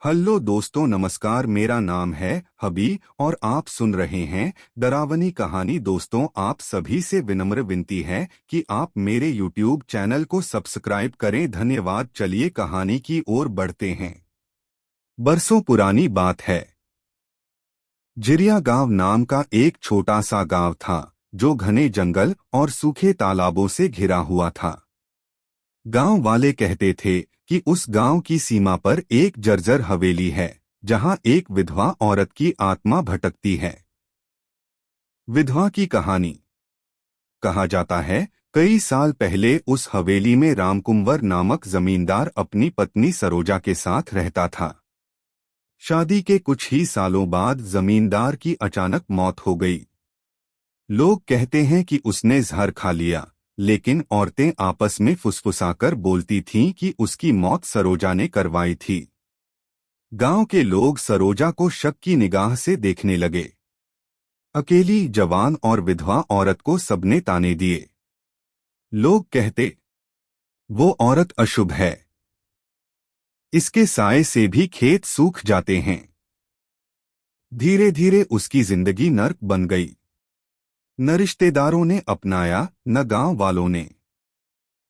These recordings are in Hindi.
हेलो दोस्तों, नमस्कार। मेरा नाम है हबी और आप सुन रहे हैं डरावनी कहानी। दोस्तों, आप सभी से विनम्र विनती है कि आप मेरे यूट्यूब चैनल को सब्सक्राइब करें। धन्यवाद। चलिए कहानी की ओर बढ़ते हैं। बरसों पुरानी बात है। जिरिया गांव नाम का एक छोटा सा गांव था जो घने जंगल और सूखे तालाबों से घिरा हुआ था। गांव वाले कहते थे कि उस गांव की सीमा पर एक जर्जर हवेली है जहां एक विधवा औरत की आत्मा भटकती है। विधवा की कहानी। कहा जाता है, कई साल पहले उस हवेली में रामकुंवर नामक जमींदार अपनी पत्नी सरोजा के साथ रहता था। शादी के कुछ ही सालों बाद जमींदार की अचानक मौत हो गई। लोग कहते हैं कि उसने जहर खा लिया, लेकिन औरतें आपस में फुसफुसाकर बोलती थीं कि उसकी मौत सरोजा ने करवाई थी। गांव के लोग सरोजा को शक की निगाह से देखने लगे। अकेली जवान और विधवा औरत को सबने ताने दिए। लोग कहते, वो औरत अशुभ है, इसके साए से भी खेत सूख जाते हैं। धीरे धीरे उसकी जिंदगी नर्क बन गई। न रिश्तेदारों ने अपनाया, न गांव वालों ने।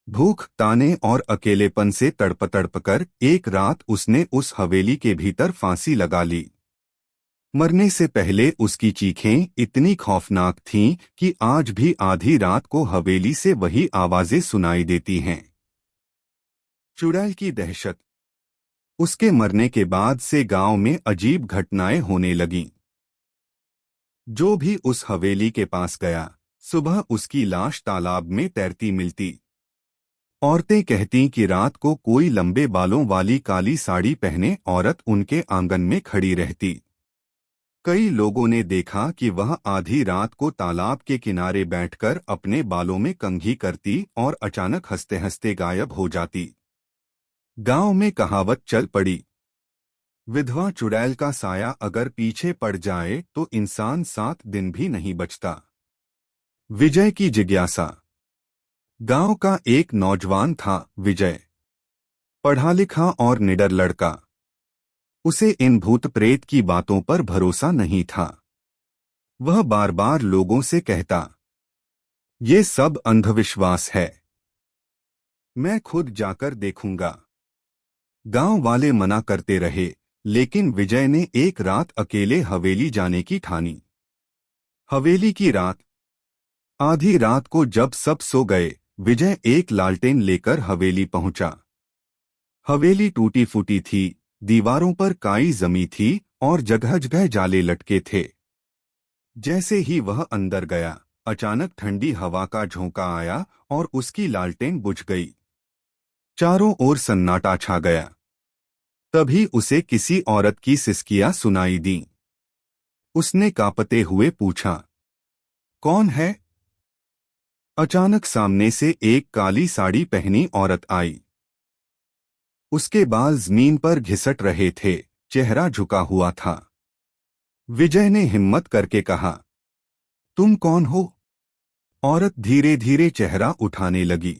भूख, ताने और अकेलेपन से तड़प तड़प कर एक रात उसने उस हवेली के भीतर फांसी लगा ली। मरने से पहले उसकी चीखें इतनी खौफनाक थीं कि आज भी आधी रात को हवेली से वही आवाजें सुनाई देती हैं। चुड़ैल की दहशत। उसके मरने के बाद से गांव में अजीब घटनाएं होने लगीं। जो भी उस हवेली के पास गया, सुबह उसकी लाश तालाब में तैरती मिलती। औरतें कहती कि रात को कोई लंबे बालों वाली काली साड़ी पहने औरत उनके आंगन में खड़ी रहती। कई लोगों ने देखा कि वह आधी रात को तालाब के किनारे बैठकर अपने बालों में कंघी करती और अचानक हंसते हंसते गायब हो जाती। गांव में कहावत चल पड़ी, विधवा चुड़ैल का साया अगर पीछे पड़ जाए तो इंसान 7 दिन भी नहीं बचता। विजय की जिज्ञासा। गांव का एक नौजवान था, विजय। पढ़ा लिखा और निडर लड़का। उसे इन भूत प्रेत की बातों पर भरोसा नहीं था। वह बार बार लोगों से कहता, ये सब अंधविश्वास है, मैं खुद जाकर देखूंगा। गांव वाले मना करते रहे, लेकिन विजय ने एक रात अकेले हवेली जाने की ठानी। हवेली की रात। आधी रात को जब सब सो गए, विजय एक लालटेन लेकर हवेली पहुंचा। हवेली टूटी फूटी थी, दीवारों पर काई जमी थी और जगह जगह जाले लटके थे। जैसे ही वह अंदर गया, अचानक ठंडी हवा का झोंका आया और उसकी लालटेन बुझ गई। चारों ओर सन्नाटा छा गया। तभी उसे किसी औरत की सिसकियां सुनाई दीं। उसने कांपते हुए पूछा, कौन है? अचानक सामने से एक काली साड़ी पहनी औरत आई। उसके बाल जमीन पर घिसट रहे थे, चेहरा झुका हुआ था। विजय ने हिम्मत करके कहा, तुम कौन हो? औरत धीरे धीरे चेहरा उठाने लगी।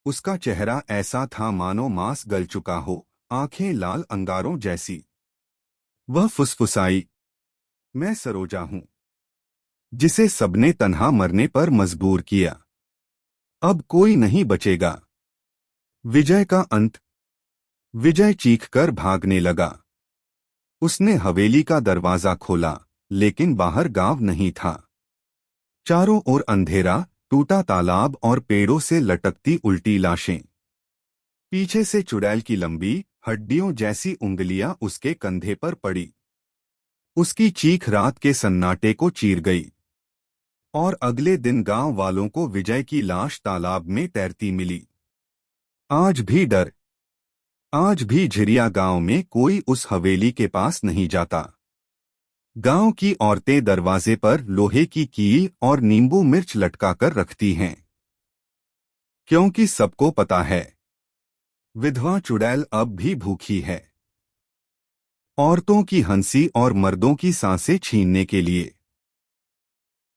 उसका चेहरा ऐसा था मानो मांस गल चुका हो, आंखें लाल अंगारों जैसी। वह फुसफुसाई, मैं सरोजा हूं, जिसे सबने तन्हा मरने पर मजबूर किया। अब कोई नहीं बचेगा। विजय का अंत। विजय चीखकर भागने लगा। उसने हवेली का दरवाजा खोला, लेकिन बाहर गांव नहीं था। चारों ओर अंधेरा, टूटा तालाब और पेड़ों से लटकती उल्टी लाशें। पीछे से चुड़ैल की लंबी, हड्डियों जैसी उंगलियां उसके कंधे पर पड़ी। उसकी चीख रात के सन्नाटे को चीर गई। और अगले दिन गांव वालों को विजय की लाश तालाब में तैरती मिली। आज भी डर। आज भी झिरिया गांव में कोई उस हवेली के पास नहीं जाता। गांव की औरतें दरवाजे पर लोहे की कील और नींबू मिर्च लटकाकर रखती हैं, क्योंकि सबको पता है, विधवा चुड़ैल अब भी भूखी है, औरतों की हंसी और मर्दों की सांसें छीनने के लिए।